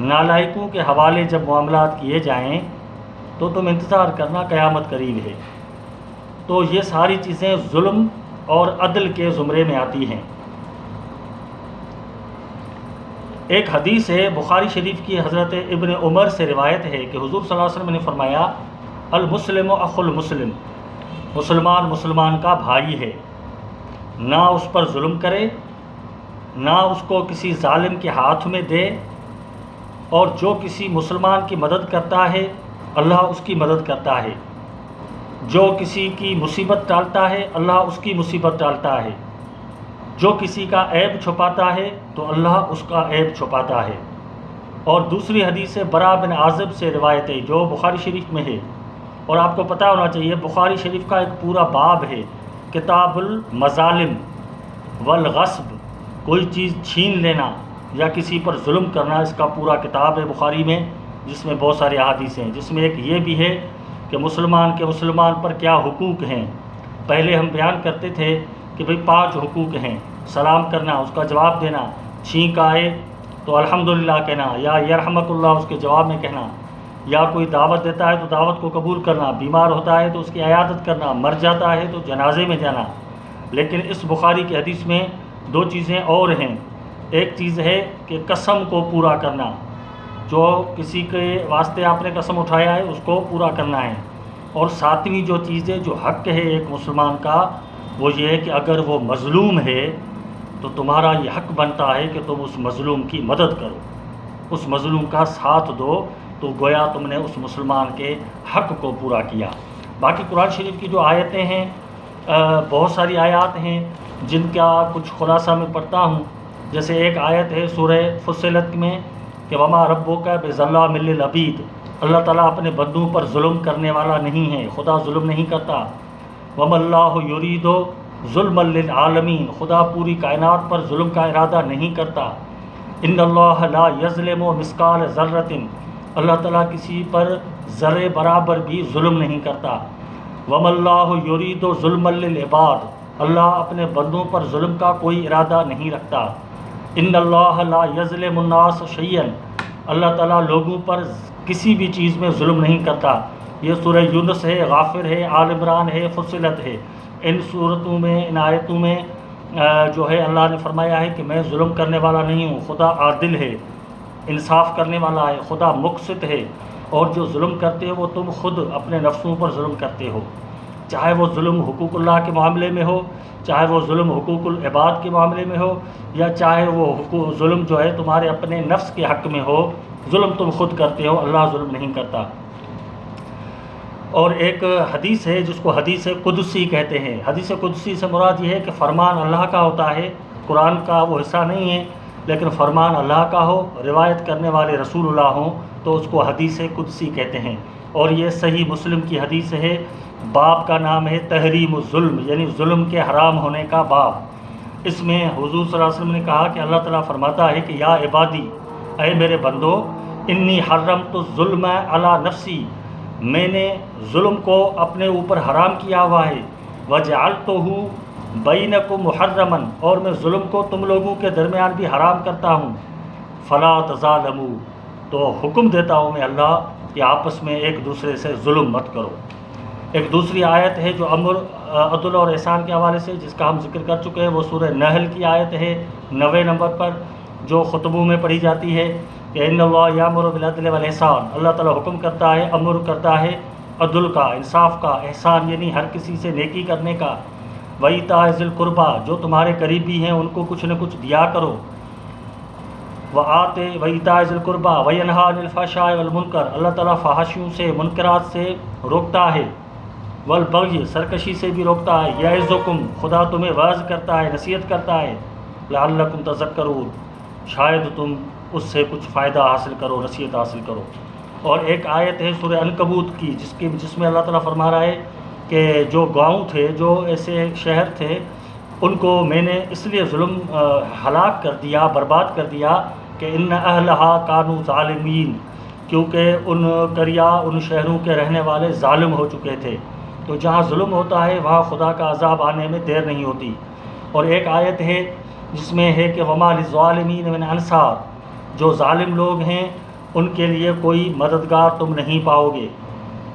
نالائقوں کے حوالے جب معاملات کیے جائیں تو تم انتظار کرنا، قیامت قریب ہے۔ تو یہ ساری چیزیں ظلم اور عدل کے زمرے میں آتی ہیں۔ ایک حدیث ہے بخاری شریف کی، حضرت ابن عمر سے روایت ہے کہ حضور صلی اللہ علیہ وسلم نے فرمایا المسلم اخو المسلم، مسلمان مسلمان کا بھائی ہے، نہ اس پر ظلم کرے، نہ اس کو کسی ظالم کے ہاتھ میں دے، اور جو کسی مسلمان کی مدد کرتا ہے اللہ اس کی مدد کرتا ہے، جو کسی کی مصیبت ٹالتا ہے اللہ اس کی مصیبت ٹالتا ہے، جو کسی کا عیب چھپاتا ہے تو اللہ اس کا عیب چھپاتا ہے۔ اور دوسری حدیث براء بن عازب سے روایت ہے جو بخاری شریف میں ہے، اور آپ کو پتہ ہونا چاہیے بخاری شریف کا ایک پورا باب ہے کتاب المظالم والغصب، کوئی چیز چھین لینا یا کسی پر ظلم کرنا، اس کا پورا کتاب ہے بخاری میں، جس میں بہت سارے احادیث ہیں، جس میں ایک یہ بھی ہے کہ مسلمان کے مسلمان پر کیا حقوق ہیں۔ پہلے ہم بیان کرتے تھے کہ بھئی 5 حقوق ہیں، سلام کرنا، اس کا جواب دینا، چھینک آئے تو الحمدللہ کہنا یا یرحمک اللہ اس کے جواب میں کہنا، یا کوئی دعوت دیتا ہے تو دعوت کو قبول کرنا، بیمار ہوتا ہے تو اس کی عیادت کرنا، مر جاتا ہے تو جنازے میں جانا۔ لیکن اس بخاری کی حدیث میں 2 چیزیں اور ہیں۔ ایک چیز ہے کہ قسم کو پورا کرنا، جو کسی کے واسطے آپ نے قسم اٹھایا ہے اس کو پورا کرنا ہے، اور 7ویں جو چیز ہے جو حق ہے ایک مسلمان کا وہ یہ ہے کہ اگر وہ مظلوم ہے تو تمہارا یہ حق بنتا ہے کہ تم اس مظلوم کی مدد کرو، اس مظلوم کا ساتھ دو، تو گویا تم نے اس مسلمان کے حق کو پورا کیا۔ باقی قرآن شریف کی جو آیتیں ہیں بہت ساری آیات ہیں جن کا کچھ خلاصہ میں پڑھتا ہوں۔ جیسے ایک آیت ہے سورہ فصلت میں کہ وما ربک بظلام للعبید، اللہ تعالیٰ اپنے بندوں پر ظلم کرنے والا نہیں ہے، خدا ظلم نہیں کرتا۔ وما اللہ یرید ظلما للعالمین، خدا پوری کائنات پر ظلم کا ارادہ نہیں کرتا۔ ان اللہ لا یظلم مثقال ذرۃ، اللہ تعالیٰ کسی پر ذرے برابر بھی ظلم نہیں کرتا۔ وما اللہ یرید ظلما للعباد، اللہ اپنے بندوں پر ظلم کا کوئی ارادہ نہیں رکھتا۔ ان اللہ لا یظلم الناس شیئا، اللہ تعالیٰ لوگوں پر کسی بھی چیز میں ظلم نہیں کرتا۔ یہ سورہ یونس ہے، غافر ہے، آل عمران ہے، فصلت ہے۔ ان صورتوں میں، ان آیتوں میں جو ہے اللہ نے فرمایا ہے کہ میں ظلم کرنے والا نہیں ہوں، خدا عادل ہے، انصاف کرنے والا ہے، خدا مقسط ہے، اور جو ظلم کرتے ہو وہ تم خود اپنے نفسوں پر ظلم کرتے ہو، چاہے وہ ظلم حقوق اللہ کے معاملے میں ہو، چاہے وہ ظلم حقوق العباد کے معاملے میں ہو، یا چاہے وہ ظلم جو ہے تمہارے اپنے نفس کے حق میں ہو، ظلم تم خود کرتے ہو، اللہ ظلم نہیں کرتا۔ اور ایک حدیث ہے جس کو حدیث قدسی کہتے ہیں۔ حدیث قدسی سے مراد یہ ہے کہ فرمان اللہ کا ہوتا ہے، قرآن کا وہ حصہ نہیں ہے، لیکن فرمان اللہ کا ہو، روایت کرنے والے رسول اللہ ہوں تو اس کو حدیث قدسی کہتے ہیں۔ اور یہ صحیح مسلم کی حدیث ہے، باب کا نام ہے تحریم الظلم، یعنی ظلم کے حرام ہونے کا باب۔ اس میں حضور صلی اللہ علیہ وسلم نے کہا کہ اللہ تعالیٰ فرماتا ہے کہ یا عبادی، اے میرے بندو، انی حرمت الظلم علی نفسی، میں نے ظلم کو اپنے اوپر حرام کیا ہوا ہے، وجعلتہ بینکم محرما، اور میں ظلم کو تم لوگوں کے درمیان بھی حرام کرتا ہوں، فلا تظالموا، تو حکم دیتا ہوں میں اللہ کہ آپس میں ایک دوسرے سے ظلم مت کرو۔ ایک دوسری آیت ہے جو امر عدل اور احسان کے حوالے سے جس کا ہم ذکر کر چکے ہیں، وہ سورہ نحل کی آیت ہے 90 نمبر پر، جو خطبوں میں پڑھی جاتی ہے کہ ان اللہ یامر بالعدل والاحسان، اللہ تعالیٰ حکم کرتا ہے، امر کرتا ہے عدل کا، انصاف کا، احسان یعنی ہر کسی سے نیکی کرنے کا، وایتاء ذی القربیٰ، جو تمہارے قریبی ہیں ان کو کچھ نہ کچھ دیا کرو، وایتاء ذی القربیٰ وینہیٰ عن الفحشاء والمنکر، اللہ تعالیٰ فحاشیوں سے، منکرات سے روکتا ہے، والبغی، سرکشی سے بھی روکتا ہے، یعظکم، خدا تمہیں واعظ کرتا ہے، نصیحت کرتا ہے، لعلکم تذکرون، شاید تم اس سے کچھ فائدہ حاصل کرو، نصیحت حاصل کرو۔ اور ایک آیت ہے سورہ عنکبوت کی جس میں اللہ تعالیٰ فرما رہا ہے کہ جو گاؤں تھے، جو ایسے شہر تھے، ان کو میں نے اس لیے ہلاک کر دیا، برباد کر دیا کہ ان اہلہا کانوا ظالمین، کیونکہ ان قریہ، ان شہروں کے رہنے والے ظالم ہو چکے تھے۔ تو جہاں ظلم ہوتا ہے وہاں خدا کا عذاب آنے میں دیر نہیں ہوتی۔ اور ایک آیت ہے جس میں ہے کہ وما للظالمین من انصار، جو ظالم لوگ ہیں ان کے لیے کوئی مددگار تم نہیں پاؤ گے۔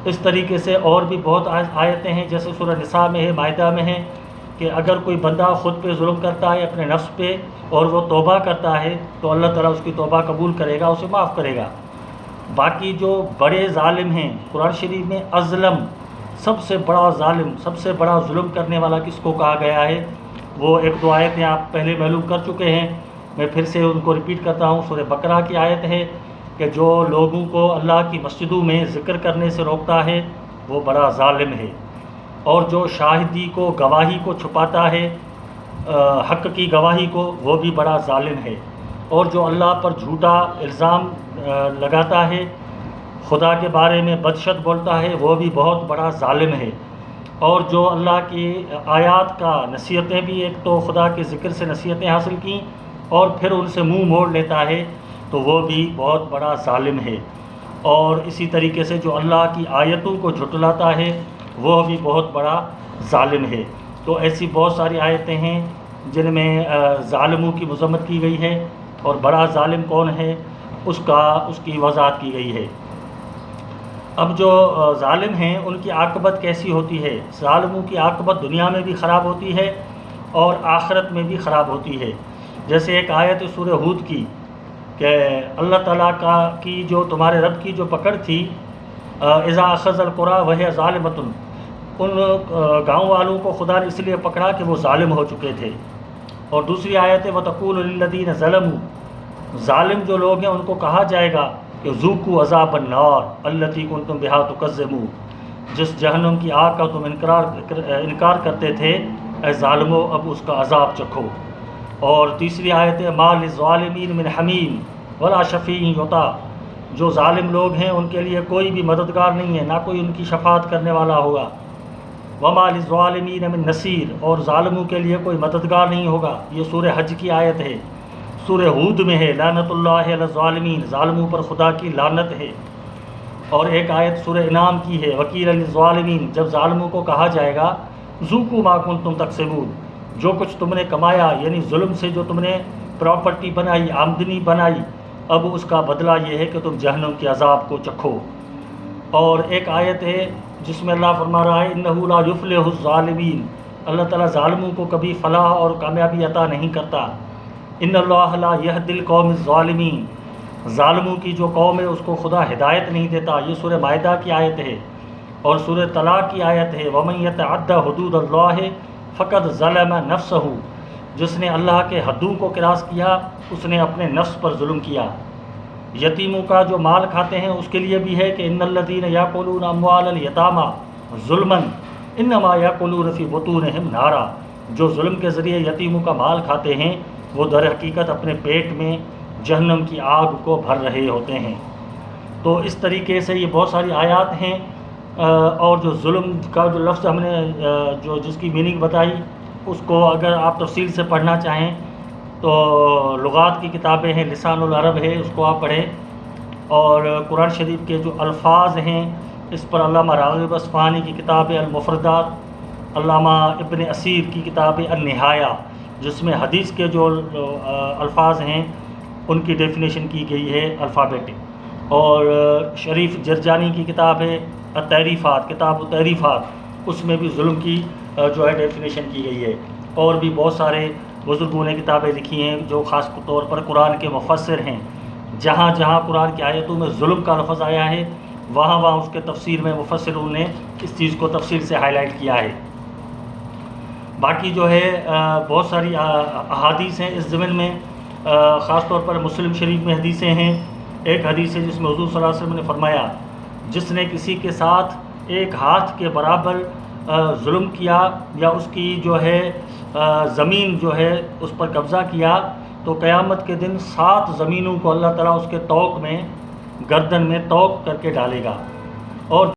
اس طریقے سے اور بھی بہت آیتیں ہیں، جیسے سورہ نساء میں ہے، مائدہ میں ہے، کہ اگر کوئی بندہ خود پہ ظلم کرتا ہے اپنے نفس پہ اور وہ توبہ کرتا ہے تو اللہ تعالیٰ اس کی توبہ قبول کرے گا، اسے معاف کرے گا۔ باقی جو بڑے ظالم ہیں، قرآن شریف میں اظلم، سب سے بڑا ظالم، سب سے بڑا ظلم کرنے والا کس کو کہا گیا ہے، وہ ایک دو آیتیں آپ پہلے معلوم کر چکے ہیں، میں پھر سے ان کو ریپیٹ کرتا ہوں۔ سورہ بقرہ کی آیت ہے کہ جو لوگوں کو اللہ کی مسجدوں میں ذکر کرنے سے روکتا ہے وہ بڑا ظالم ہے، اور جو شاہدی کو، گواہی کو چھپاتا ہے، حق کی گواہی کو، وہ بھی بڑا ظالم ہے، اور جو اللہ پر جھوٹا الزام لگاتا ہے، خدا کے بارے میں بدشت بولتا ہے، وہ بھی بہت بڑا ظالم ہے، اور جو اللہ کی آیات کا نصیحتیں بھی، ایک تو خدا کے ذکر سے نصیحتیں حاصل کیں اور پھر ان سے منہ موڑ لیتا ہے، تو وہ بھی بہت بڑا ظالم ہے۔ اور اسی طریقے سے جو اللہ کی آیتوں کو جھٹلاتا ہے وہ بھی بہت بڑا ظالم ہے۔ تو ایسی بہت ساری آیتیں ہیں جن میں ظالموں کی مذمت کی گئی ہے، اور بڑا ظالم کون ہے اس کی وضاحت کی گئی ہے۔ اب جو ظالم ہیں ان کی عاقبت کیسی ہوتی ہے؟ ظالموں کی عاقبت دنیا میں بھی خراب ہوتی ہے اور آخرت میں بھی خراب ہوتی ہے۔ جیسے ایک آیت سورہ ہود کی کہ اللہ تعالیٰ کی جو تمہارے رب کی جو پکڑ تھی، اذا اخذ القریٰ وہی ظالمۃ، ان گاؤں والوں کو خدا نے اس لیے پکڑا کہ وہ ظالم ہو چکے تھے۔ اور دوسری آیت ہے وَتَقُولُ لِلَّذِينَ ظَلَمُوا، ظالم جو لوگ ہیں ان کو کہا جائے گا کہ ذُوقُوا عَذَابَ النَّارِ الَّتِي كُنتُم بِهَا تُكَذِّبُونَ، جس جہنم کی آگ کا تم انکار کرتے تھے، اے ظالمو اب اس کا عذاب چکھو۔ اور تیسری آیت ہے مَا لِلظَّالِمِينَ مِنْ حَمِيمٍ وَلَا شَفِيعٍ يُطَاعُ، جو ظالم لوگ ہیں ان کے لیے کوئی بھی مددگار نہیں ہے، نہ کوئی ان کی شفاعت کرنے والا ہوگا۔ وَمَا لِلظَّالِمِينَ مِن نَصِيرٍ، اور ظالموں کے لیے کوئی مددگار نہیں ہوگا۔ یہ سورہ حج کی آیت ہے۔ سورہ ہود میں ہے لعنت اللہ علی الظالمین، ظالموں پر خدا کی لعنت ہے۔ اور ایک آیت سورہ انعام کی ہے وَقِیلَ لِلظَّالِمِينَ، جب ظالموں کو کہا جائے گا ذُوقُوا مَا كُنتُم تَکسِبُونَ، جو کچھ تم نے کمایا، یعنی ظلم سے جو تم نے پراپرٹی بنائی، آمدنی بنائی، اب اس کا بدلہ یہ ہے کہ تم جہنم کے عذاب کو چکھو۔ اور ایک آیت ہے جس میں اللہ فرما رہا ہے اِنَّهُ لَا يُفْلِحُ الظَّالِمِينَ، اللہ تعالیٰ ظالموں کو کبھی فلاح اور کامیابی عطا نہیں کرتا۔ اِنَّ اللَّهَ لَا يَهْدِي الْقَوْمَ الظَّالِمِينَ، ظالموں کی جو قوم ہے اس کو خدا ہدایت نہیں دیتا۔ یہ سورہ مائدہ کی آیت ہے۔ اور سورہ طلاق کی آیت ہے وَمَن يَتَعَدَّ حُدُودَ اللَّهِ فَقَدْ ظَلَمَ نَفْسَهُ، جس نے اللہ کے حدوں کو کراس کیا اس نے اپنے نفس پر ظلم کیا۔ یتیموں کا جو مال کھاتے ہیں اس کے لیے بھی ہے کہ ان الذین یاکلون اموال الیتامی ظلما انما یاکلون فی بطونہم نارا، جو ظلم کے ذریعے یتیموں کا مال کھاتے ہیں وہ در حقیقت اپنے پیٹ میں جہنم کی آگ کو بھر رہے ہوتے ہیں۔ تو اس طریقے سے یہ بہت ساری آیات ہیں۔ اور جو ظلم کا جو لفظ ہم نے جس کی میننگ بتائی، اس کو اگر آپ تفصیل سے پڑھنا چاہیں تو لغات کی کتابیں ہیں، لسان العرب ہے، اس کو آپ پڑھیں، اور قرآن شریف کے جو الفاظ ہیں اس پر علامہ راغب اصفہانی کی کتاب المفردات، علامہ ابن اسیر کی کتاب النہایہ، جس میں حدیث کے جو الفاظ ہیں ان کی ڈیفینیشن کی گئی ہے الفابیٹک، اور شریف جرجانی کی کتاب ہے التعریفات، کتاب التعریفات، اس میں بھی ظلم کی جو ہے ڈیفینیشن کی گئی ہے۔ اور بھی بہت سارے بزرگوں نے کتابیں لکھی ہیں جو خاص طور پر قرآن کے مفسر ہیں، جہاں جہاں قرآن کی آیتوں میں ظلم کا لفظ آیا ہے وہاں وہاں اس کے تفسیر میں مفسروں نے اس چیز کو تفصیل سے ہائی لائٹ کیا ہے۔ باقی جو ہے بہت ساری احادیث ہیں اس ضمن میں، خاص طور پر مسلم شریف میں حدیثیں ہیں۔ ایک حدیث ہے جس میں حضور صلی اللہ علیہ وسلم نے فرمایا جس نے کسی کے ساتھ ایک ہاتھ کے برابر ظلم کیا یا اس کی جو ہے زمین جو ہے اس پر قبضہ کیا تو قیامت کے دن 7 زمینوں کو اللہ تعالیٰ اس کے طوق میں، گردن میں طوق کر کے ڈالے گا۔ اور